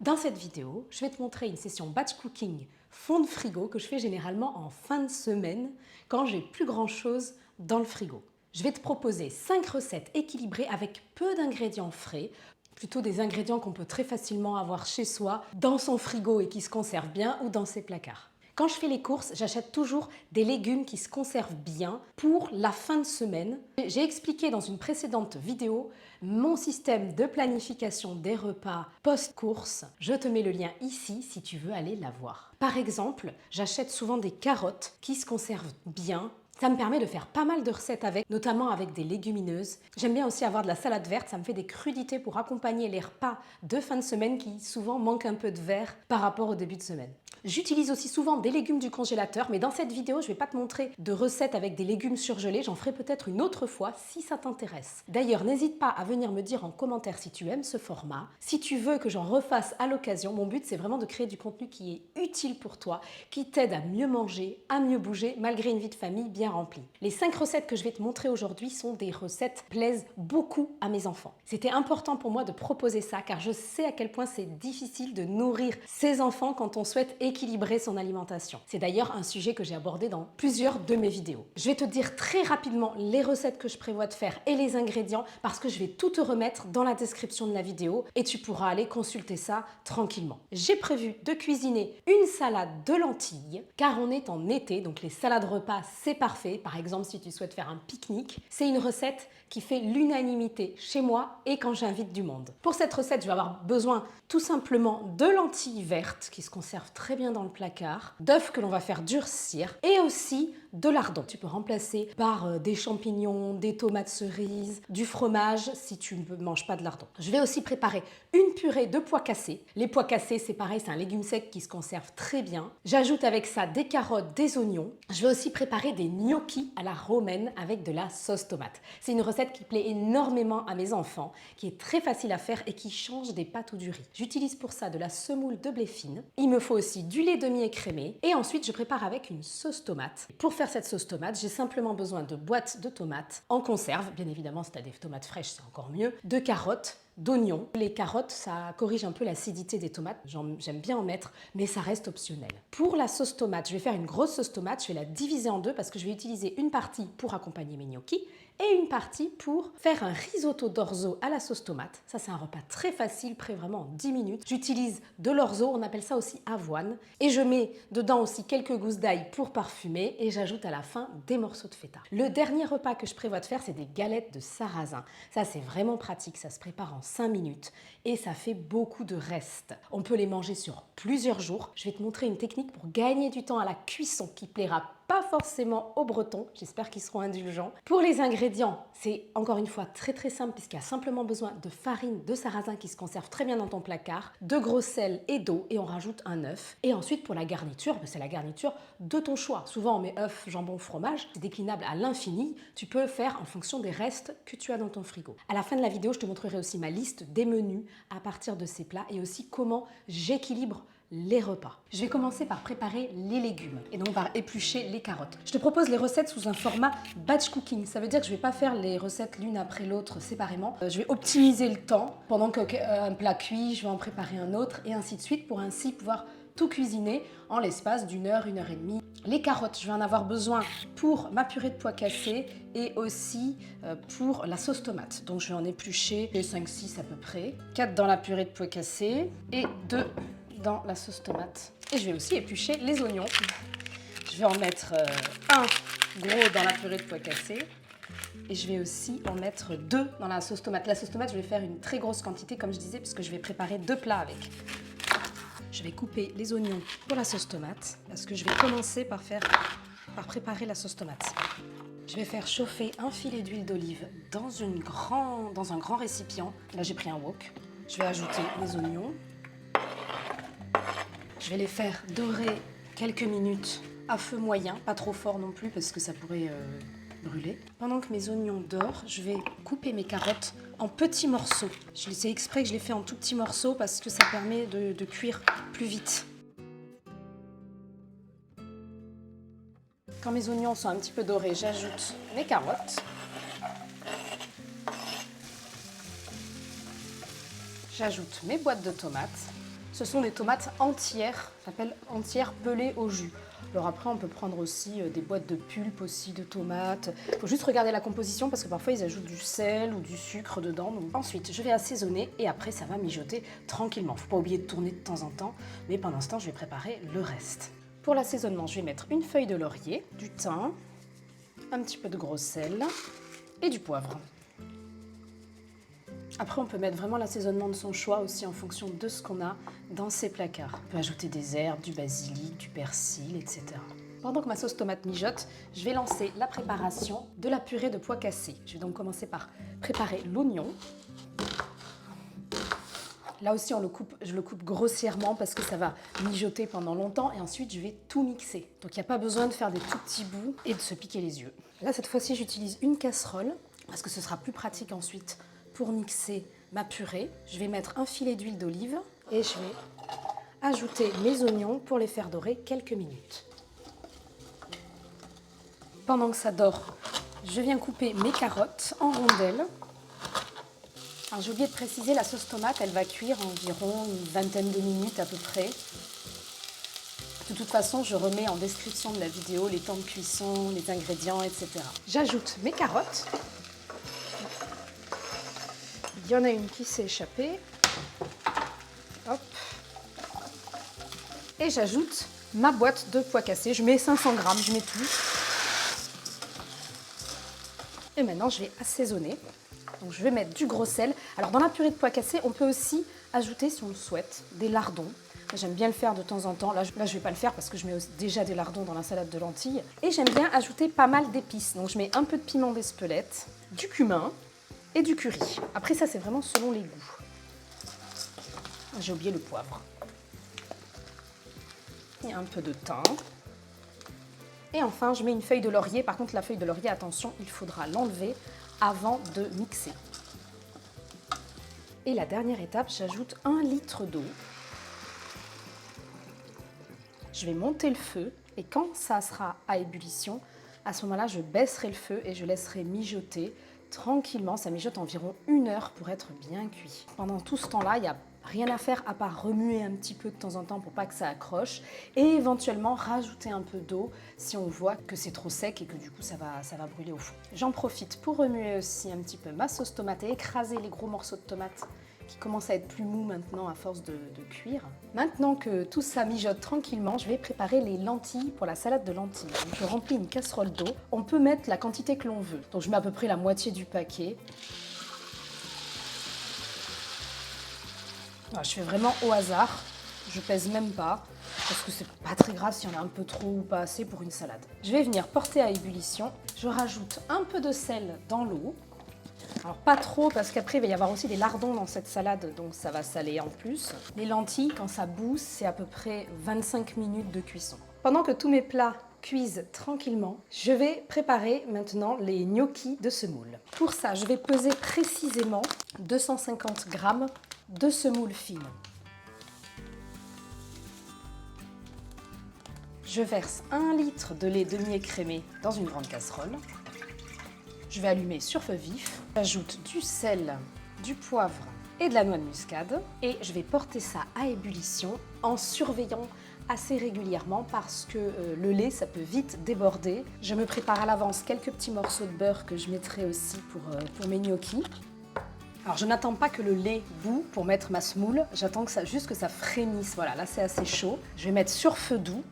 Dans cette vidéo, je vais te montrer une session batch cooking fond de frigo que je fais généralement en fin de semaine quand j'ai plus grand chose dans le frigo. Je vais te proposer 5 recettes équilibrées avec peu d'ingrédients frais, plutôt des ingrédients qu'on peut très facilement avoir chez soi, dans son frigo et qui se conservent bien ou dans ses placards. Quand je fais les courses, j'achète toujours des légumes qui se conservent bien pour la fin de semaine. J'ai expliqué dans une précédente vidéo mon système de planification des repas post-course. Je te mets le lien ici si tu veux aller la voir. Par exemple, j'achète souvent des carottes qui se conservent bien. Ça me permet de faire pas mal de recettes avec, notamment avec des légumineuses. J'aime bien aussi avoir de la salade verte, ça me fait des crudités pour accompagner les repas de fin de semaine qui souvent manquent un peu de vert par rapport au début de semaine. J'utilise aussi souvent des légumes du congélateur, mais dans cette vidéo, je ne vais pas te montrer de recettes avec des légumes surgelés. J'en ferai peut-être une autre fois si ça t'intéresse. D'ailleurs, n'hésite pas à venir me dire en commentaire si tu aimes ce format. Si tu veux que j'en refasse à l'occasion, mon but, c'est vraiment de créer du contenu qui est utile pour toi, qui t'aide à mieux manger, à mieux bouger, malgré une vie de famille bien remplie. Les 5 recettes que je vais te montrer aujourd'hui sont des recettes qui plaisent beaucoup à mes enfants. C'était important pour moi de proposer ça, car je sais à quel point c'est difficile de nourrir ses enfants quand on souhaite équilibrer son alimentation. C'est d'ailleurs un sujet que j'ai abordé dans plusieurs de mes vidéos. Je vais te dire très rapidement les recettes que je prévois de faire et les ingrédients parce que je vais tout te remettre dans la description de la vidéo et tu pourras aller consulter ça tranquillement. J'ai prévu de cuisiner une salade de lentilles car on est en été, donc les salades repas c'est parfait. Par exemple, si tu souhaites faire un pique-nique, c'est une recette qui fait l'unanimité chez moi et quand j'invite du monde. Pour cette recette, je vais avoir besoin tout simplement de lentilles vertes qui se conservent très bien dans le placard, d'œufs que l'on va faire durcir et aussi de lardons. Tu peux remplacer par des champignons, des tomates cerises, du fromage si tu ne manges pas de lardons. Je vais aussi préparer une purée de pois cassés. Les pois cassés, c'est pareil, c'est un légume sec qui se conserve très bien. J'ajoute avec ça des carottes, des oignons. Je vais aussi préparer des gnocchis à la romaine avec de la sauce tomate. C'est une recette qui plaît énormément à mes enfants, qui est très facile à faire et qui change des pâtes ou du riz. J'utilise pour ça de la semoule de blé fine. Il me faut aussi du lait demi-écrémé et ensuite je prépare avec une sauce tomate. Pour faire cette sauce tomate, j'ai simplement besoin de boîtes de tomates en conserve, bien évidemment si tu as des tomates fraîches c'est encore mieux, de carottes, d'oignons. Les carottes, ça corrige un peu l'acidité des tomates, j'aime bien en mettre, mais ça reste optionnel. Pour la sauce tomate, je vais faire une grosse sauce tomate, je vais la diviser en deux parce que je vais utiliser une partie pour accompagner mes gnocchis et une partie pour faire un risotto d'orzo à la sauce tomate. Ça, c'est un repas très facile, prêt vraiment en 10 minutes. J'utilise de l'orzo, on appelle ça aussi avoine, et je mets dedans aussi quelques gousses d'ail pour parfumer et j'ajoute à la fin des morceaux de feta. Le dernier repas que je prévois de faire, c'est des galettes de sarrasin. Ça, c'est vraiment pratique, ça se prépare en 5 minutes et ça fait beaucoup de restes. On peut les manger sur plusieurs jours. Je vais te montrer une technique pour gagner du temps à la cuisson qui plaira pas forcément aux Bretons, j'espère qu'ils seront indulgents. Pour les ingrédients, c'est encore une fois très simple puisqu'il y a simplement besoin de farine de sarrasin qui se conserve très bien dans ton placard, de gros sel et d'eau et on rajoute un œuf. Et ensuite pour la garniture, c'est la garniture de ton choix. Souvent on met œuf, jambon, fromage, c'est déclinable à l'infini. Tu peux faire en fonction des restes que tu as dans ton frigo. À la fin de la vidéo, je te montrerai aussi ma liste des menus à partir de ces plats et aussi comment j'équilibre les repas. Je vais commencer par préparer les légumes et donc par éplucher les carottes. Je te propose les recettes sous un format batch cooking. Ça veut dire que je ne vais pas faire les recettes l'une après l'autre séparément. Je vais optimiser le temps. Pendant qu'un plat cuit, je vais en préparer un autre et ainsi de suite pour ainsi pouvoir tout cuisiner en l'espace d'1 heure, 1 heure et demie. Les carottes, je vais en avoir besoin pour ma purée de pois cassés et aussi pour la sauce tomate. Donc je vais en éplucher 5-6 à peu près. 4 dans la purée de pois cassés et 2 dans la sauce tomate. Et je vais aussi éplucher les oignons. Je vais en mettre un gros dans la purée de pois cassés et je vais aussi en mettre 2 dans la sauce tomate. La sauce tomate, je vais faire une très grosse quantité comme je disais puisque je vais préparer 2 plats avec. Je vais couper les oignons pour la sauce tomate parce que je vais commencer par préparer la sauce tomate. Je vais faire chauffer un filet d'huile d'olive dans un grand récipient. Là, j'ai pris un wok. Je vais ajouter les oignons. Je vais les faire dorer quelques minutes à feu moyen, pas trop fort non plus parce que ça pourrait brûler. Pendant que mes oignons dorent, je vais couper mes carottes en petits morceaux. C'est exprès que je les fais en tout petits morceaux parce que ça permet de cuire plus vite. Quand mes oignons sont un petit peu dorés, j'ajoute mes carottes. J'ajoute mes boîtes de tomates Ce sont des tomates entières, ça s'appelle entières pelées au jus. Alors après, on peut prendre aussi des boîtes de pulpe aussi de tomates. Il faut juste regarder la composition parce que parfois ils ajoutent du sel ou du sucre dedans. Donc ensuite, je vais assaisonner et après ça va mijoter tranquillement. Faut pas oublier de tourner de temps en temps, mais pendant ce temps, je vais préparer le reste. Pour l'assaisonnement, je vais mettre une feuille de laurier, du thym, un petit peu de gros sel et du poivre. Après, on peut mettre vraiment l'assaisonnement de son choix aussi en fonction de ce qu'on a dans ses placards. On peut ajouter des herbes, du basilic, du persil, etc. Pendant que ma sauce tomate mijote, je vais lancer la préparation de la purée de pois cassés. Je vais donc commencer par préparer l'oignon. Là aussi, je le coupe grossièrement parce que ça va mijoter pendant longtemps et ensuite, je vais tout mixer. Donc, il n'y a pas besoin de faire des tout petits bouts et de se piquer les yeux. Là, cette fois-ci, j'utilise une casserole parce que ce sera plus pratique ensuite pour mixer ma purée. Je vais mettre un filet d'huile d'olive et je vais ajouter mes oignons pour les faire dorer quelques minutes. Pendant que ça dore, je viens couper mes carottes en rondelles. Alors j'ai oublié de préciser, la sauce tomate, elle va cuire environ une vingtaine de minutes à peu près. De toute façon, je remets en description de la vidéo les temps de cuisson, les ingrédients, etc. J'ajoute mes carottes. Il y en a une qui s'est échappée. Hop. Et j'ajoute ma boîte de pois cassés. Je mets 500 grammes, je mets tout. Et maintenant, je vais assaisonner. Donc, je vais mettre du gros sel. Alors, dans la purée de pois cassés, on peut aussi ajouter, si on le souhaite, des lardons. J'aime bien le faire de temps en temps. Là, je ne vais pas le faire parce que je mets déjà des lardons dans la salade de lentilles. Et j'aime bien ajouter pas mal d'épices. Donc, je mets un peu de piment d'Espelette, du cumin et du curry. Après ça, c'est vraiment selon les goûts. J'ai oublié le poivre. Et un peu de thym. Et enfin, je mets une feuille de laurier. Par contre, la feuille de laurier, attention, il faudra l'enlever avant de mixer. Et la dernière étape, j'ajoute 1 litre d'eau. Je vais monter le feu et quand ça sera à ébullition, à ce moment-là, je baisserai le feu et je laisserai mijoter tranquillement. Ça mijote environ 1 heure pour être bien cuit. Pendant tout ce temps-là, il n'y a rien à faire à part remuer un petit peu de temps en temps pour pas que ça accroche et éventuellement rajouter un peu d'eau si on voit que c'est trop sec et que du coup ça va brûler au fond. J'en profite pour remuer aussi un petit peu ma sauce tomate et écraser les gros morceaux de tomates qui commencent à être plus mous maintenant à force de cuire. Maintenant que tout ça mijote tranquillement, je vais préparer les lentilles pour la salade de lentilles. Donc, je remplis une casserole d'eau. On peut mettre la quantité que l'on veut. Donc je mets à peu près la moitié du paquet. Alors, je fais vraiment au hasard. Je pèse même pas parce que c'est pas très grave s'il y en a un peu trop ou pas assez pour une salade. Je vais venir porter à ébullition. Je rajoute un peu de sel dans l'eau. Alors pas trop parce qu'après il va y avoir aussi des lardons dans cette salade, donc ça va saler en plus. Les lentilles, quand ça bout, c'est à peu près 25 minutes de cuisson. Pendant que tous mes plats cuisent tranquillement, je vais préparer maintenant les gnocchis de semoule. Pour ça, je vais peser précisément 250 g de semoule fine. Je verse 1 litre de lait demi-écrémé dans une grande casserole. Je vais allumer sur feu vif. J'ajoute du sel, du poivre et de la noix de muscade. Et je vais porter ça à ébullition en surveillant assez régulièrement parce que le lait, ça peut vite déborder. Je me prépare à l'avance quelques petits morceaux de beurre que je mettrai aussi pour mes gnocchis. Alors je n'attends pas que le lait bout pour mettre ma semoule. J'attends juste que ça frémisse. Voilà, là c'est assez chaud. Je vais mettre sur feu doux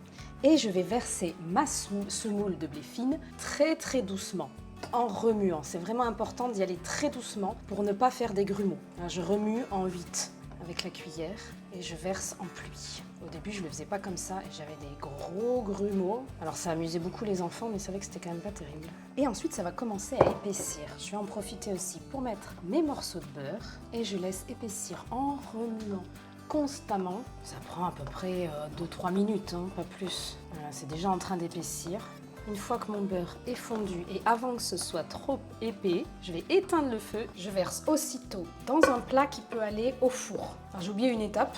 et je vais verser ma semoule de blé fine très doucement, en remuant. C'est vraiment important d'y aller très doucement pour ne pas faire des grumeaux. Je remue en 8 avec la cuillère et je verse en pluie. Au début, je ne le faisais pas comme ça et j'avais des gros grumeaux. Alors ça amusait beaucoup les enfants, mais c'est vrai que c'était quand même pas terrible. Et ensuite, ça va commencer à épaissir. Je vais en profiter aussi pour mettre mes morceaux de beurre et je laisse épaissir en remuant constamment. Ça prend à peu près 2-3 minutes, hein, pas plus. Voilà, c'est déjà en train d'épaissir. Une fois que mon beurre est fondu et avant que ce soit trop épais, je vais éteindre le feu. Je verse aussitôt dans un plat qui peut aller au four. J'ai oublié une étape.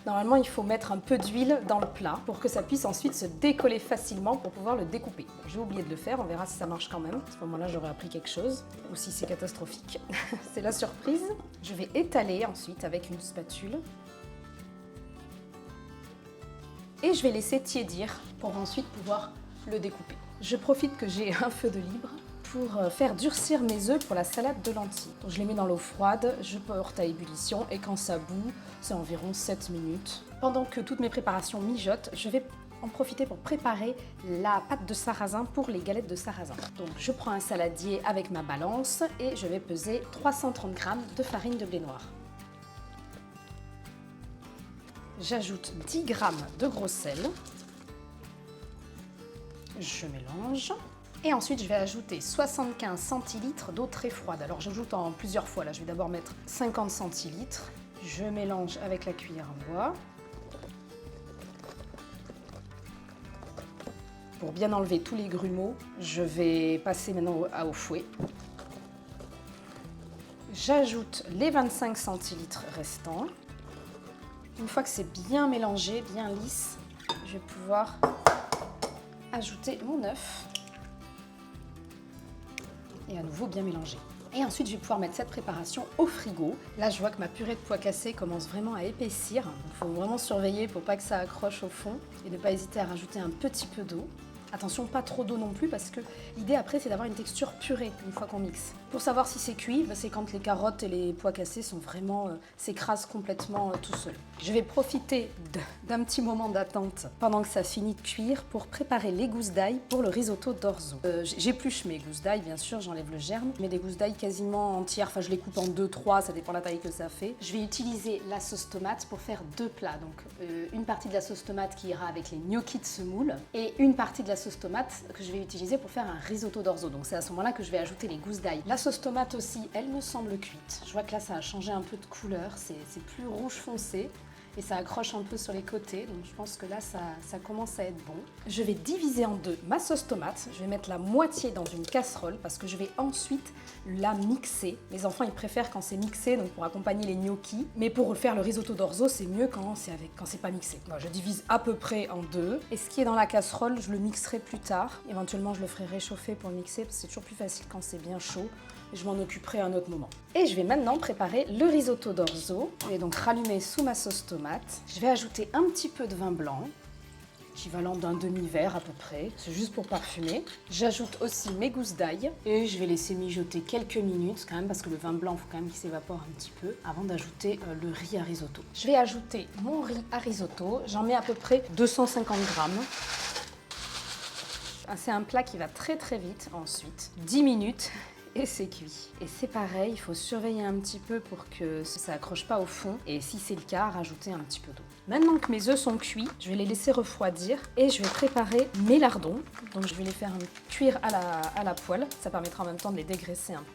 Normalement, il faut mettre un peu d'huile dans le plat pour que ça puisse ensuite se décoller facilement pour pouvoir le découper. J'ai oublié de le faire, on verra si ça marche quand même. À ce moment-là, j'aurai appris quelque chose ou si c'est catastrophique. C'est la surprise. Je vais étaler ensuite avec une spatule. et je vais laisser tiédir pour ensuite pouvoir le découper. Je profite que j'ai un feu de libre pour faire durcir mes œufs pour la salade de lentilles. Donc je les mets dans l'eau froide, je porte à ébullition et quand ça bout, c'est environ 7 minutes. Pendant que toutes mes préparations mijotent, je vais en profiter pour préparer la pâte de sarrasin pour les galettes de sarrasin. Donc je prends un saladier avec ma balance et je vais peser 330 g de farine de blé noir. J'ajoute 10 g de gros sel. Je mélange. Et ensuite, je vais ajouter 75 centilitres d'eau très froide. Alors j'ajoute en plusieurs fois. Là, je vais d'abord mettre 50 centilitres. Je mélange avec la cuillère en bois. Pour bien enlever tous les grumeaux, je vais passer maintenant au fouet. J'ajoute les 25 centilitres restants. Une fois que c'est bien mélangé, bien lisse, je vais pouvoir ajouter mon œuf. Et à nouveau bien mélanger. Et ensuite, je vais pouvoir mettre cette préparation au frigo. Là, je vois que ma purée de pois cassés commence vraiment à épaissir. Il faut vraiment surveiller pour pas que ça accroche au fond et ne pas hésiter à rajouter un petit peu d'eau. Attention, pas trop d'eau non plus parce que l'idée après, c'est d'avoir une texture purée une fois qu'on mixe. Pour savoir si c'est cuit, c'est quand les carottes et les pois cassés sont vraiment s'écrasent complètement tout seuls. Je vais profiter d'un petit moment d'attente pendant que ça finit de cuire pour préparer les gousses d'ail pour le risotto d'orzo. J'épluche mes gousses d'ail, bien sûr, j'enlève le germe. Je mets des gousses d'ail quasiment entières, enfin je les coupe en 2-3, ça dépend de la taille que ça fait. Je vais utiliser la sauce tomate pour faire deux plats. Donc une partie de la sauce tomate qui ira avec les gnocchis de semoule et une partie de la sauce tomate que je vais utiliser pour faire un risotto d'orzo. Donc c'est à ce moment-là que je vais ajouter les gousses d'ail. La sauce tomate aussi, elle me semble cuite. Je vois que là ça a changé un peu de couleur, c'est plus rouge foncé et ça accroche un peu sur les côtés. Donc je pense que là ça commence à être bon. Je vais diviser en deux ma sauce tomate. Je vais mettre la moitié dans une casserole parce que je vais ensuite la mixer. Les enfants ils préfèrent quand c'est mixé, donc pour accompagner les gnocchis. Mais pour faire le risotto d'orzo, c'est mieux quand c'est pas mixé. Bon, je divise à peu près en deux. Et ce qui est dans la casserole, je le mixerai plus tard. Éventuellement, je le ferai réchauffer pour le mixer parce que c'est toujours plus facile quand c'est bien chaud. Et je m'en occuperai à un autre moment. Et je vais maintenant préparer le risotto d'orzo. Je vais donc rallumer sous ma sauce tomate. Je vais ajouter un petit peu de vin blanc, équivalent d'un demi-verre à peu près. C'est juste pour parfumer. J'ajoute aussi mes gousses d'ail et je vais laisser mijoter quelques minutes quand même parce que le vin blanc, il faut quand même qu'il s'évapore un petit peu avant d'ajouter le riz à risotto. Je vais ajouter mon riz à risotto. J'en mets à peu près 250 grammes. C'est un plat qui va très très vite ensuite. 10 minutes. Et c'est cuit. Et c'est pareil, il faut surveiller un petit peu pour que ça accroche pas au fond. Et si c'est le cas, rajouter un petit peu d'eau. Maintenant que mes œufs sont cuits, je vais les laisser refroidir et je vais préparer mes lardons. Donc je vais les faire cuire à la poêle. Ça permettra en même temps de les dégraisser un peu.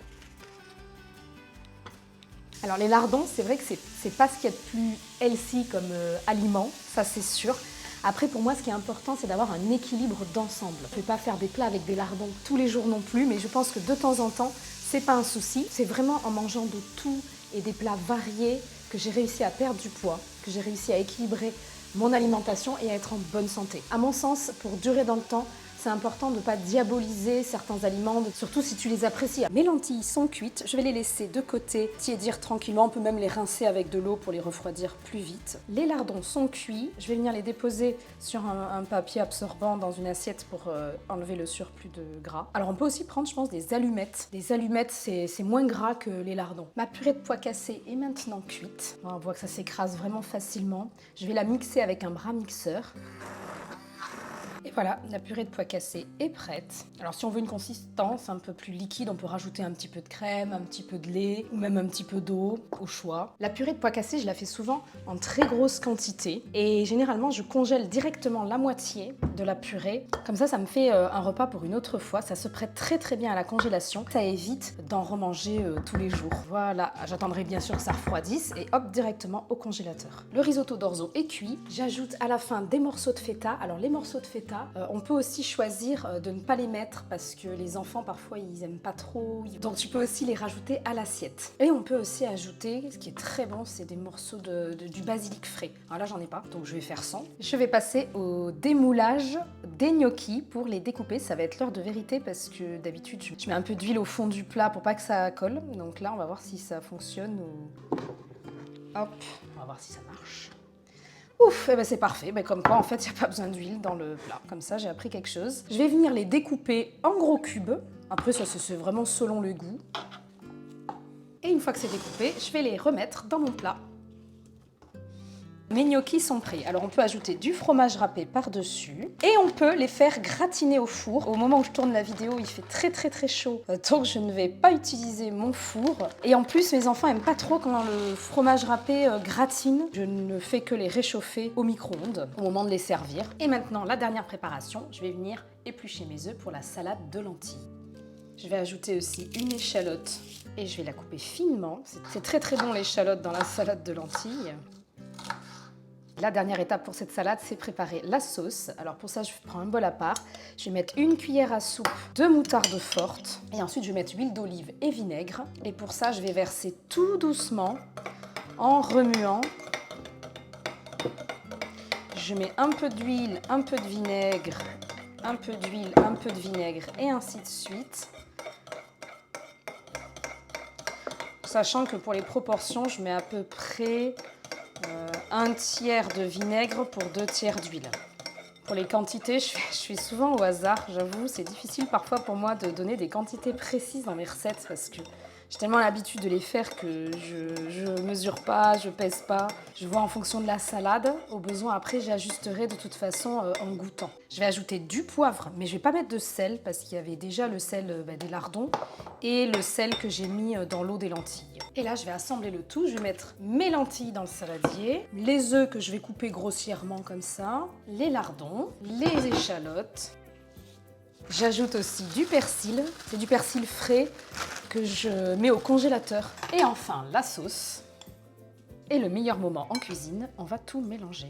Alors les lardons, c'est vrai que c'est pas ce qu'il y a de plus healthy comme aliment, ça c'est sûr. Après, pour moi, ce qui est important, c'est d'avoir un équilibre d'ensemble. Je ne vais pas faire des plats avec des lardons tous les jours non plus, mais je pense que de temps en temps, c'est pas un souci. C'est vraiment en mangeant de tout et des plats variés que j'ai réussi à perdre du poids, que j'ai réussi à équilibrer mon alimentation et à être en bonne santé. À mon sens, pour durer dans le temps, c'est important de ne pas diaboliser certains aliments, surtout si tu les apprécies. Mes lentilles sont cuites, je vais les laisser de côté tiédir tranquillement. On peut même les rincer avec de l'eau pour les refroidir plus vite. Les lardons sont cuits, je vais venir les déposer sur un papier absorbant dans une assiette pour enlever le surplus de gras. Alors on peut aussi prendre, je pense, des allumettes. Des allumettes, c'est moins gras que les lardons. Ma purée de pois cassés est maintenant cuite. On voit que ça s'écrase vraiment facilement. Je vais la mixer avec un bras mixeur. Et voilà, la purée de pois cassés est prête. Alors si on veut une consistance un peu plus liquide, on peut rajouter un petit peu de crème, un petit peu de lait ou même un petit peu d'eau au choix. La purée de pois cassés, je la fais souvent en très grosse quantité et généralement je congèle directement la moitié de la purée. Comme ça me fait un repas pour une autre fois. Ça se prête très très bien à la congélation. Ça évite d'en remanger tous les jours. Voilà, j'attendrai bien sûr que ça refroidisse et hop, directement au congélateur. Le risotto d'orzo est cuit. J'ajoute à la fin des morceaux de feta. Alors les morceaux de feta, on peut aussi choisir de ne pas les mettre parce que les enfants parfois ils aiment pas trop, donc tu peux aussi les rajouter à l'assiette. Et on peut aussi ajouter, ce qui est très bon, c'est des morceaux du basilic frais. Alors là j'en ai pas, donc je vais faire sans. Je vais passer au démoulage des gnocchis pour les découper. Ça va être l'heure de vérité parce que d'habitude je mets un peu d'huile au fond du plat pour pas que ça colle. Donc là on va voir si ça fonctionne ou... Hop, on va voir si ça marche. Ouf! Pouf, eh ben c'est parfait. Ben comme quoi, en fait, il n'y a pas besoin d'huile dans le plat. Comme ça, j'ai appris quelque chose. Je vais venir les découper en gros cubes. Après, ça, c'est vraiment selon le goût. Et une fois que c'est découpé, je vais les remettre dans mon plat. Mes gnocchis sont prêts. Alors on peut ajouter du fromage râpé par-dessus et on peut les faire gratiner au four. Au moment où je tourne la vidéo, il fait très chaud, donc je ne vais pas utiliser mon four. Et en plus, mes enfants aiment pas trop quand le fromage râpé gratine. Je ne fais que les réchauffer au micro-ondes au moment de les servir. Et maintenant, la dernière préparation, je vais venir éplucher mes œufs pour la salade de lentilles. Je vais ajouter aussi une échalote et je vais la couper finement. C'est très bon l'échalote dans la salade de lentilles. La dernière étape pour cette salade, c'est préparer la sauce. Alors pour ça, je prends un bol à part. Je vais mettre une cuillère à soupe de moutarde forte. Et ensuite, je vais mettre huile d'olive et vinaigre. Et pour ça, je vais verser tout doucement en remuant. Je mets un peu d'huile, un peu de vinaigre, un peu d'huile, un peu de vinaigre et ainsi de suite. Sachant que pour les proportions, je mets à peu près un tiers de vinaigre pour 2 tiers d'huile. Pour les quantités, je suis souvent au hasard, j'avoue. C'est difficile parfois pour moi de donner des quantités précises dans mes recettes parce que j'ai tellement l'habitude de les faire que je mesure pas, je pèse pas. Je vois en fonction de la salade. Au besoin, après, j'ajusterai de toute façon en goûtant. Je vais ajouter du poivre, mais je vais pas mettre de sel parce qu'il y avait déjà le sel des lardons et le sel que j'ai mis dans l'eau des lentilles. Et là, je vais assembler le tout. Je vais mettre mes lentilles dans le saladier, les œufs que je vais couper grossièrement comme ça, les lardons, les échalotes. J'ajoute aussi du persil. C'est du persil frais que je mets au congélateur. Et enfin, la sauce. Et le meilleur moment en cuisine, on va tout mélanger.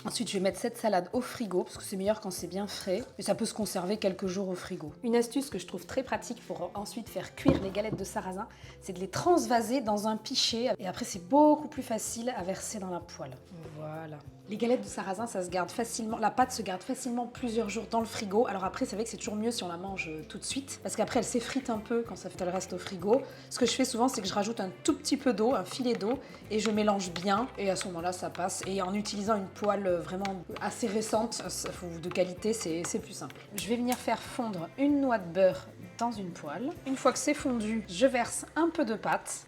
Ensuite, je vais mettre cette salade au frigo parce que c'est meilleur quand c'est bien frais et ça peut se conserver quelques jours au frigo. Une astuce que je trouve très pratique pour ensuite faire cuire les galettes de sarrasin, c'est de les transvaser dans un pichet et après c'est beaucoup plus facile à verser dans la poêle. Voilà. Les galettes de sarrasin, ça se garde facilement, la pâte se garde facilement plusieurs jours dans le frigo. Alors après, c'est vrai que c'est toujours mieux si on la mange tout de suite parce qu'après elle s'effrite un peu quand elle reste au frigo. Ce que je fais souvent, c'est que je rajoute un tout petit peu d'eau, un filet d'eau et je mélange bien et à ce moment-là, ça passe. Et en utilisant une poêle vraiment assez récente, de qualité, c'est plus simple. Je vais venir faire fondre une noix de beurre dans une poêle. Une fois que c'est fondu, je verse un peu de pâte.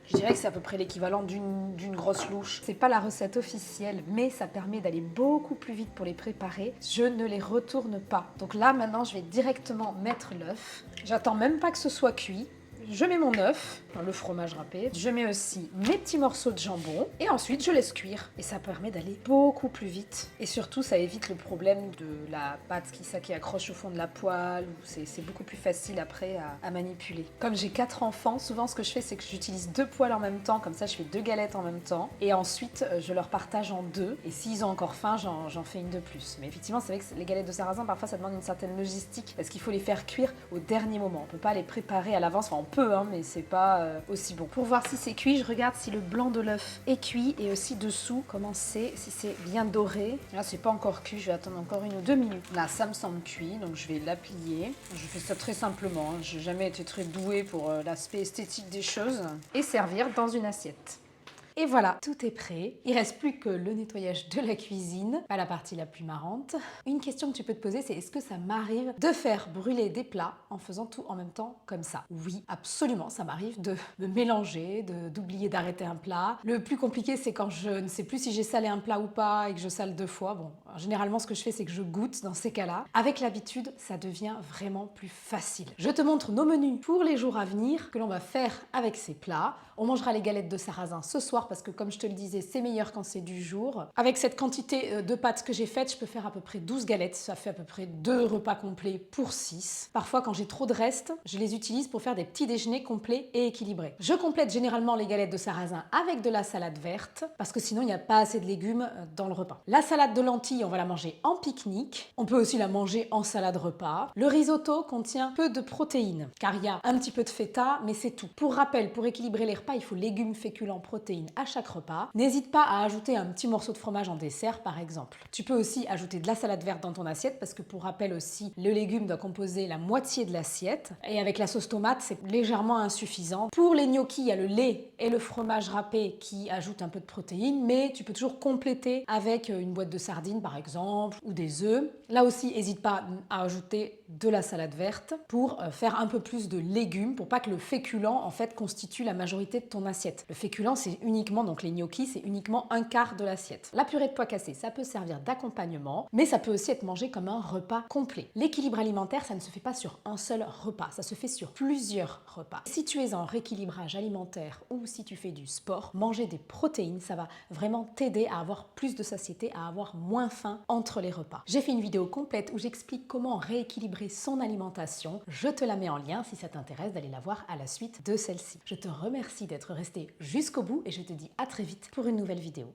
Je dirais que c'est à peu près l'équivalent d'une grosse louche. C'est pas la recette officielle, mais ça permet d'aller beaucoup plus vite pour les préparer. Je ne les retourne pas. Donc là, maintenant, je vais directement mettre l'œuf. J'attends même pas que ce soit cuit. Je mets mon œuf, le fromage râpé. Je mets aussi mes petits morceaux de jambon. Et ensuite, je laisse cuire. Et ça permet d'aller beaucoup plus vite. Et surtout, ça évite le problème de la pâte qui accroche au fond de la poêle. C'est beaucoup plus facile après à manipuler. Comme j'ai 4 enfants, souvent ce que je fais, c'est que j'utilise 2 poêles en même temps. Comme ça, je fais 2 galettes en même temps. Et ensuite, je leur partage en 2. Et s'ils ont encore faim, j'en fais une de plus. Mais effectivement, c'est vrai que les galettes de sarrasin, parfois, ça demande une certaine logistique. Parce qu'il faut les faire cuire au dernier moment. On ne peut pas les préparer à l'avance. Enfin, on peut, mais c'est pas aussi bon. Pour voir si c'est cuit, je regarde si le blanc de l'œuf est cuit et aussi dessous, comment c'est, si c'est bien doré. Là, c'est pas encore cuit, je vais attendre encore 1 ou 2 minutes. Là, ça me semble cuit, donc je vais l'applier. Je fais ça très simplement, hein. J'ai jamais été très douée pour l'aspect esthétique des choses. Et servir dans une assiette. Et voilà, tout est prêt. Il reste plus que le nettoyage de la cuisine, pas la partie la plus marrante. Une question que tu peux te poser, c'est est-ce que ça m'arrive de faire brûler des plats en faisant tout en même temps comme ça? Oui, absolument, ça m'arrive de me mélanger, d'oublier d'arrêter un plat. Le plus compliqué, c'est quand je ne sais plus si j'ai salé un plat ou pas et que je sale 2 fois. Bon, généralement, ce que je fais, c'est que je goûte dans ces cas-là. Avec l'habitude, ça devient vraiment plus facile. Je te montre nos menus pour les jours à venir que l'on va faire avec ces plats. On mangera les galettes de sarrasin ce soir parce que comme je te le disais, c'est meilleur quand c'est du jour. Avec cette quantité de pâtes que j'ai faite, je peux faire à peu près 12 galettes. Ça fait à peu près 2 repas complets pour 6. Parfois, quand j'ai trop de restes, je les utilise pour faire des petits déjeuners complets et équilibrés. Je complète généralement les galettes de sarrasin avec de la salade verte parce que sinon, il n'y a pas assez de légumes dans le repas. La salade de lentilles, on va la manger en pique-nique. On peut aussi la manger en salade repas. Le risotto contient peu de protéines car il y a un petit peu de feta, mais c'est tout. Pour rappel, pour équilibrer les repas, repas, il faut légumes, féculents, protéines à chaque repas. N'hésite pas à ajouter un petit morceau de fromage en dessert par exemple. Tu peux aussi ajouter de la salade verte dans ton assiette parce que pour rappel aussi, le légume doit composer la moitié de l'assiette et avec la sauce tomate, c'est légèrement insuffisant. Pour les gnocchis, il y a le lait et le fromage râpé qui ajoutent un peu de protéines, mais tu peux toujours compléter avec une boîte de sardines par exemple ou des œufs. Là aussi, n'hésite pas à ajouter de la salade verte pour faire un peu plus de légumes pour pas que le féculent en fait constitue la majorité de ton assiette. Le féculent, c'est uniquement, donc les gnocchis, c'est uniquement un quart de l'assiette. La purée de pois cassés, ça peut servir d'accompagnement, mais ça peut aussi être mangé comme un repas complet. L'équilibre alimentaire, ça ne se fait pas sur un seul repas, ça se fait sur plusieurs repas. Si tu es en rééquilibrage alimentaire ou si tu fais du sport, manger des protéines, ça va vraiment t'aider à avoir plus de satiété, à avoir moins faim entre les repas. J'ai fait une vidéo complète où j'explique comment rééquilibrer son alimentation. Je te la mets en lien si ça t'intéresse d'aller la voir à la suite de celle-ci. Je te remercie d'être resté jusqu'au bout et je te dis à très vite pour une nouvelle vidéo.